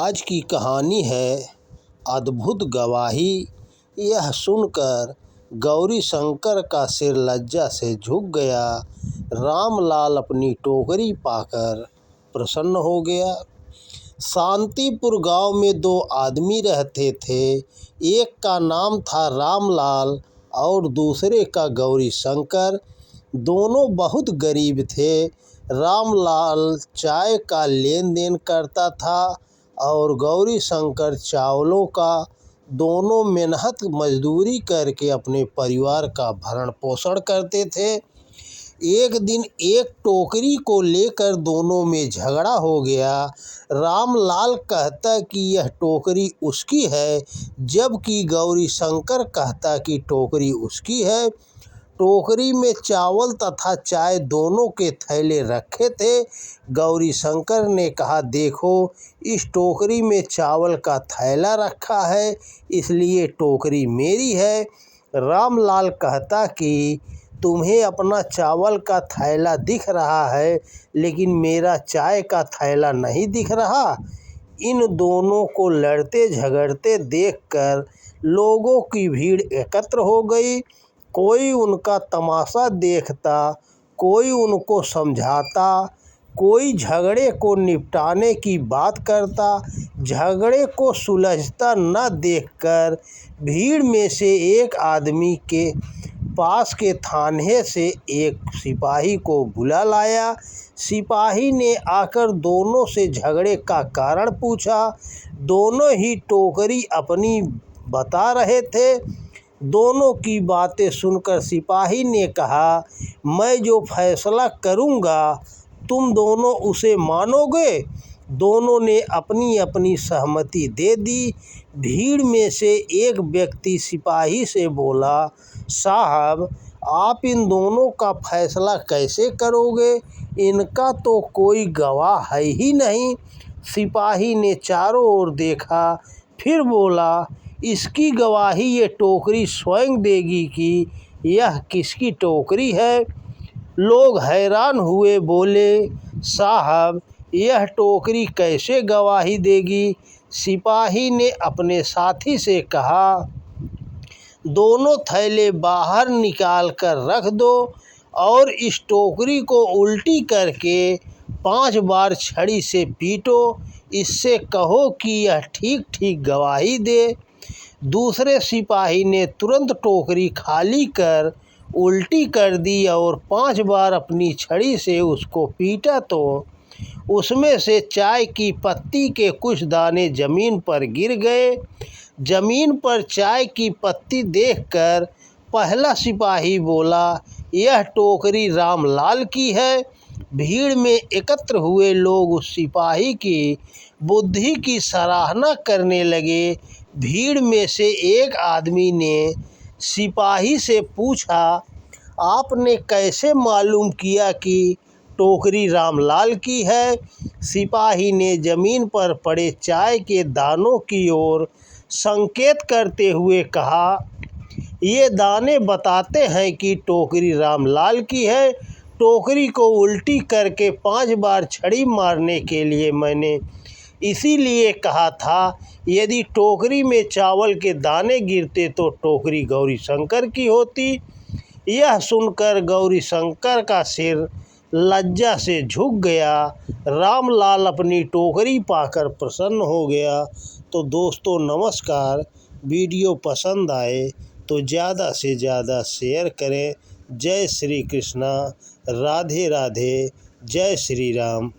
आज की कहानी है अद्भुत गवाही। यह सुनकर गौरी शंकर का सिर लज्जा से झुक गया। रामलाल अपनी टोकरी पाकर प्रसन्न हो गया। शांतिपुर गांव में दो आदमी रहते थे। एक का नाम था रामलाल और दूसरे का गौरी शंकर। दोनों बहुत गरीब थे। रामलाल चाय का लेन देन करता था और गौरी शंकर चावलों का। दोनों मेहनत मजदूरी करके अपने परिवार का भरण पोषण करते थे। एक दिन एक टोकरी को लेकर दोनों में झगड़ा हो गया। रामलाल कहता कि यह टोकरी उसकी है, जबकि गौरी शंकर कहता कि टोकरी उसकी है। टोकरी में चावल तथा चाय दोनों के थैले रखे थे। गौरी शंकर ने कहा, देखो, इस टोकरी में चावल का थैला रखा है, इसलिए टोकरी मेरी है। रामलाल कहता कि तुम्हें अपना चावल का थैला दिख रहा है, लेकिन मेरा चाय का थैला नहीं दिख रहा। इन दोनों को लड़ते झगड़ते देखकर लोगों की भीड़ एकत्र हो गई। कोई उनका तमाशा देखता, कोई उनको समझाता, कोई झगड़े को निपटाने की बात करता। झगड़े को सुलझता न देखकर भीड़ में से एक आदमी के पास के थाने से एक सिपाही को बुला लाया। सिपाही ने आकर दोनों से झगड़े का कारण पूछा। दोनों ही टोकरी अपनी बता रहे थे। दोनों की बातें सुनकर सिपाही ने कहा, मैं जो फैसला करूँगा तुम दोनों उसे मानोगे? दोनों ने अपनी अपनी सहमति दे दी। भीड़ में से एक व्यक्ति सिपाही से बोला, साहब, आप इन दोनों का फैसला कैसे करोगे? इनका तो कोई गवाह है ही नहीं। सिपाही ने चारों ओर देखा, फिर बोला, इसकी गवाही ये टोकरी स्वयं देगी कि यह किसकी टोकरी है। लोग हैरान हुए, बोले, साहब, यह टोकरी कैसे गवाही देगी? सिपाही ने अपने साथी से कहा, दोनों थैले बाहर निकाल कर रख दो और इस टोकरी को उल्टी करके 5 बार छड़ी से पीटो। इससे कहो कि यह ठीक ठीक गवाही दे। दूसरे सिपाही ने तुरंत टोकरी खाली कर उल्टी कर दी और 5 बार अपनी छड़ी से उसको पीटा तो उसमें से चाय की पत्ती के कुछ दाने जमीन पर गिर गए। जमीन पर चाय की पत्ती देखकर पहला सिपाही बोला, यह टोकरी रामलाल की है। भीड़ में एकत्र हुए लोग उस सिपाही की बुद्धि की सराहना करने लगे। भीड़ में से एक आदमी ने सिपाही से पूछा, आपने कैसे मालूम किया कि टोकरी रामलाल की है? सिपाही ने जमीन पर पड़े चाय के दानों की ओर संकेत करते हुए कहा, ये दाने बताते हैं कि टोकरी रामलाल की है। टोकरी को उल्टी करके 5 बार छड़ी मारने के लिए मैंने इसीलिए कहा था। यदि टोकरी में चावल के दाने गिरते तो टोकरी गौरी शंकर की होती। यह सुनकर गौरी शंकर का सिर लज्जा से झुक गया। रामलाल अपनी टोकरी पाकर प्रसन्न हो गया। तो दोस्तों नमस्कार, वीडियो पसंद आए तो ज़्यादा से ज़्यादा शेयर करें। जय श्री कृष्णा, राधे राधे, जय श्री राम।